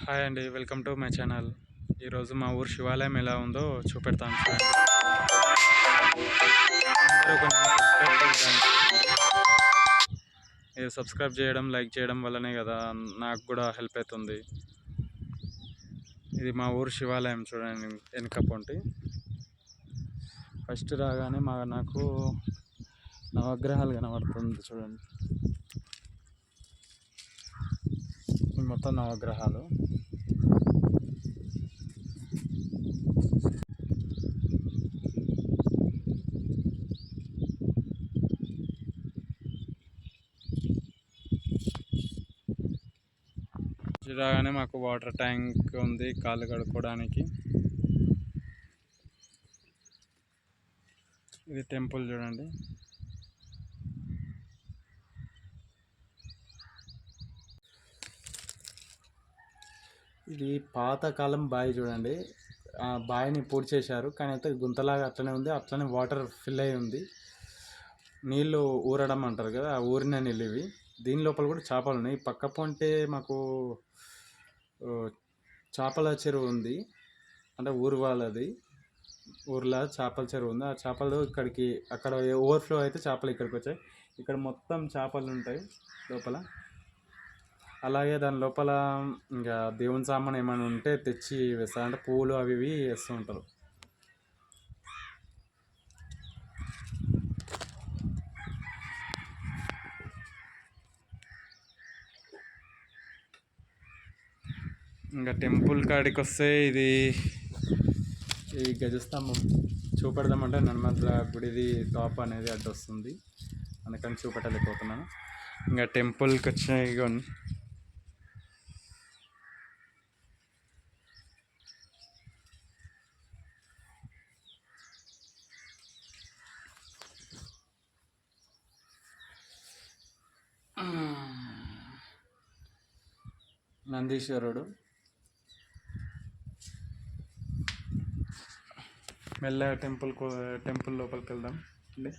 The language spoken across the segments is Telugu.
హాయ్ అండి, వెల్కమ్ టు మై ఛానల్. ఈరోజు మా ఊరు శివాలయం ఎలా ఉందో చూపెడతాను చూడండి. అందరూ కొంచెం మీరు సబ్స్క్రైబ్ చేయడం, లైక్ చేయడం వల్లనే కదా నాకు కూడా హెల్ప్ అవుతుంది. ఇది మా ఊరు శివాలయం చూడండి, వెనుక పొంటి. ఫస్ట్ రాగానే నాకు నవగ్రహాలు కనబడుతుంది చూడండి. మొత్తం నవగ్రహాలు. రాగానే మాకు వాటర్ ట్యాంక్ ఉంది కాళ్ళు కడుక్కోవడానికి. ఇది టెంపుల్ చూడండి. ఇది పాతకాలం బావి చూడండి. ఆ బావిని పూర్తి చేశారు, కానీ అయితే గుంతలాగా అట్లనే ఉంది, అట్లనే వాటర్ ఫిల్ అయి ఉంది. నీళ్ళు ఊరడం అంటారు కదా, ఆ ఊరిన నీళ్ళు ఇవి. దీని లోపల కూడా చేపలు ఉన్నాయి. పక్క పొంటే మాకు చేపల చెరువు ఉంది, అంటే ఊరు వాళ్ళది. ఊర్లో చేపల చెరువు ఉంది. ఆ చేపలు అక్కడ ఓవర్ఫ్లో అయితే చేపలు ఇక్కడికి వచ్చాయి. ఇక్కడ మొత్తం చేపలు ఉంటాయి లోపల. అలాగే దాని లోపల ఇంకా దేవుని సామాన్ ఏమైనా ఉంటే తెచ్చి వేస్తారు, అంటే పూలు అవి ఇవి వేస్తూ ఉంటారు. ఇంకా టెంపుల్ కాడికి వస్తే ఈ గజస్తంభం చూపెడదామంటే నర్మదా గుడిది టాప్ అనేది అడ్డు వస్తుంది, అందుకని చూపెట్టలేకపోతున్నాను. ఇంకా టెంపుల్కి వచ్చాయి కానీ నందీశ్వరుడు. మెల్లగా టెంపుల్ లోపలికి వెళ్దాం అండి.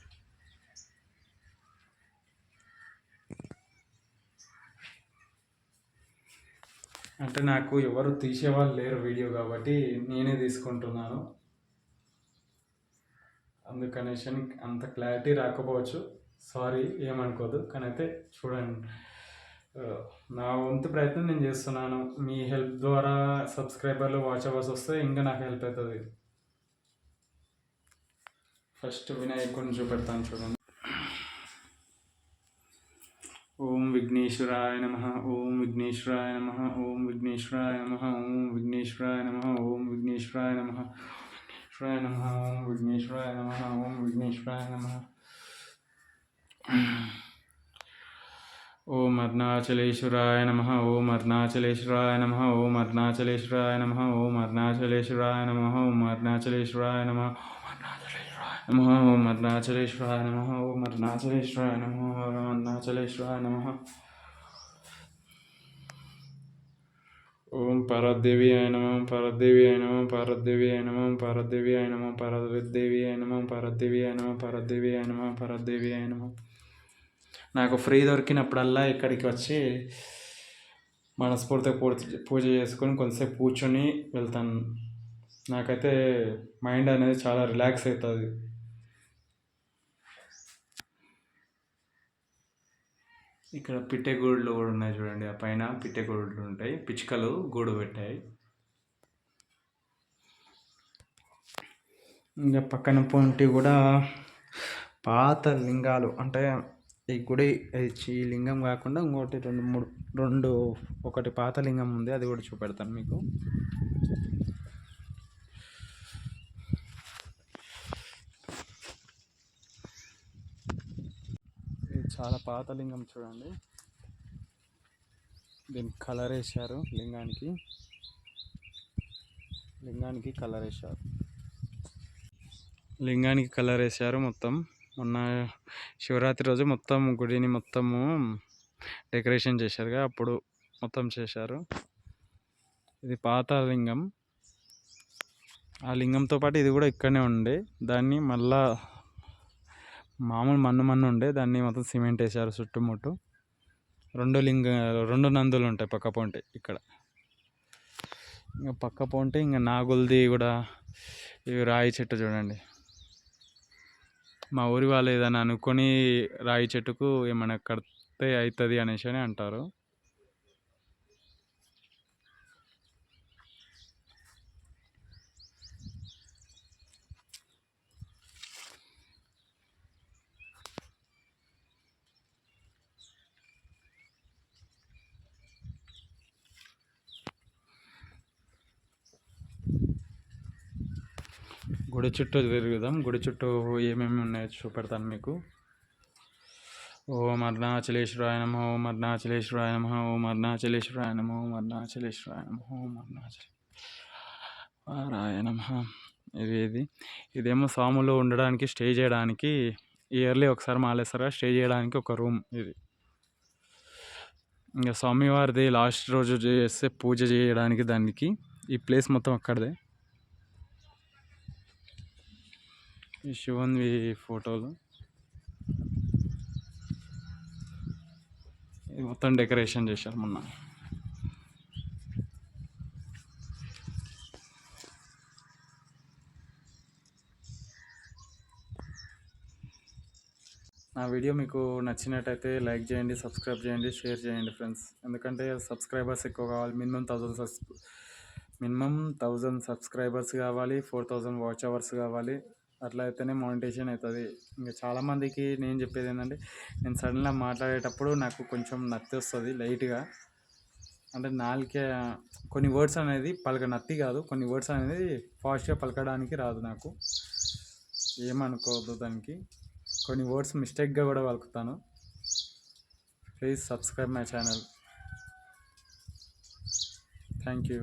అంటే నాకు ఎవరు తీసేవాళ్ళు లేరు వీడియో, కాబట్టి నేనే తీసుకుంటున్నాను. అందుకనేసి అంత క్లారిటీ రాకపోవచ్చు, సారీ, ఏమనుకోదు. కానీ అయితే చూడండి, నా వంతు ప్రయత్నం నేను చేస్తున్నాను. మీ హెల్ప్ ద్వారా సబ్స్క్రైబర్లు, వాచ్ అవర్స్ వస్తే ఇంకా నాకు హెల్ప్ అవుతుంది. ఫస్ట్ వినాయకుడిని చూపెడతాను చూడండి. ఓం విఘ్నేశ్వరాయ నమః, ఓం విఘ్నేశ్వరాయ నమః, ఓం విఘ్నేశ్వరాయ నమః, ఓం విఘ్నేశ్వరాయ నమః, ఓం విఘ్నేశ్వరాయ నమః, విఘ్నేశ్వరాయ నమః, ఓం విఘ్నేశ్వరాయ నమః, ఓం విఘ్నేశ్వరాయ నమః. ఓం అరుణాచలేశ్వరాయ నమః, ఓం అరుణాచలేశ్వరాయ నమః, ఓం అరుణాచలేశ్వరాయ నమః, ఓం అరుణాచలేశ్వరాయ నమః, ఓం అరుణాచలేశ్వరాయ నమః, ఓం అరుణాచలేశ్వరాయ నమః, ఓం అరుణాచలేశ్వరాయ నమః, ఓం అరుణాచలేశ్వరాయ నమః. ఓం పార్వతీదేవి అయ నమః, పార్వతీదేవి అయ నమః, పార్వతీదేవి అయ నమః, పార్వతీదేవి అయ నమః, పార్వతీదేవి అయ నమః, పార్వతీదేవి అయ నమః, పార్వతీదేవి అయ నమః, పార్వతీదేవి అయ నమః. నాకు ఫ్రీ దొరికినప్పుడల్లా ఇక్కడికి వచ్చి మనస్ఫూర్తిగా పూజ చేసుకొని కొంతసేపు కూర్చొని వెళ్తాను. నాకైతే మైండ్ అనేది చాలా రిలాక్స్ అవుతుంది. ఇక్కడ పిట్టెగూడులు కూడా ఉన్నాయి చూడండి, ఆ పైన పిట్టెగూడులు ఉంటాయి, పిచ్చుకలు గూడు పెట్టాయి. ఇంకా పక్కన పొంటి కూడా పాత లింగాలు, అంటే ఈ గుడి ఈ లింగం కాకుండా ఇంకోటి ఒకటి పాత లింగం ఉంది, అది కూడా చూపెడతాను మీకు. ఇది చాలా పాత లింగం చూడండి. దీనికి కలర్ వేశారు, లింగానికి కలర్ వేశారు మొత్తం. మొన్న శివరాత్రి రోజు మొత్తం గుడిని మొత్తము డెకరేషన్ చేశారుగా, అప్పుడు మొత్తం చేశారు. ఇది పాత లింగం. ఆ లింగంతో పాటు ఇది కూడా ఇక్కడనే ఉండే, దాన్ని మళ్ళా మామూలు మన్ను ఉండే, దాన్ని మొత్తం సిమెంట్ వేశారు చుట్టుముట్టు. రెండు నందులు ఉంటాయి పక్క పొంటి ఇక్కడ. ఇంకా పక్క పోంటే ఇంకా నాగులది కూడా ఇవి రాయి చెట్టు చూడండి. మా ఊరి వాళ్ళు ఏదైనా అనుకొని రాయి చెట్టుకు ఏమైనా కడితే అవుతుంది అనేసి అని అంటారు. గుడి చుట్టూ తిరుగుదాం. గుడి చుట్టూ ఏమేమి ఉన్నాయో చూపెడతాను మీకు. ఓం అరుణాచలేశ్వరాయ నమః, ఓం అరుణాచలేశ్వరాయ నమః, ఓం అరుణాచలేశ్వరాయ నమః, ఓం అరుణాచలేశ్వరాయ నమః, ఓం అరుణాచలేశ్వరాయ నమః. ఇదేమో స్వాములు ఉండడానికి, స్టే చేయడానికి ఇయర్లీ ఒకసారి మాలేస్తారా, స్టే చేయడానికి ఒక రూమ్ ఇది. ఇంకా స్వామివారిది లాస్ట్ రోజు చేస్తే పూజ చేయడానికి దానికి ఈ ప్లేస్ మొత్తం అక్కడదే. ఈ శివుని ఫోటోలు, ఇది మొత్తం డెకరేషన్ చేశారు మొన్న. నా వీడియో మీకు నచ్చినట్టయితే లైక్ చేయండి, సబ్స్క్రైబ్ చేయండి, షేర్ చేయండి ఫ్రెండ్స్. ఎందుకంటే సబ్స్క్రైబర్స్ ఎక్కువ కావాలి. మినిమం 1000 సబ్స్క్రైబర్స్ కావాలి, 4000 వాచ్ అవర్స్ కావాలి. అట్లా అయితేనే మానిటైజేషన్ అవుతుంది. ఇంకా చాలామందికి నేను చెప్పేది ఏంటంటే, నేను సడన్గా మాట్లాడేటప్పుడు నాకు కొంచెం నత్తి వస్తుంది లైట్గా. అంటే నాలుకే కొన్ని వర్డ్స్ అనేది నత్తి కాదు, కొన్ని వర్డ్స్ అనేది ఫాస్ట్గా పలకడానికి రాదు నాకు. ఏమనుకోవద్దు దానికి. కొన్ని వర్డ్స్ మిస్టేక్గా కూడా పలుకుతాను. Please subscribe my channel. Thank you.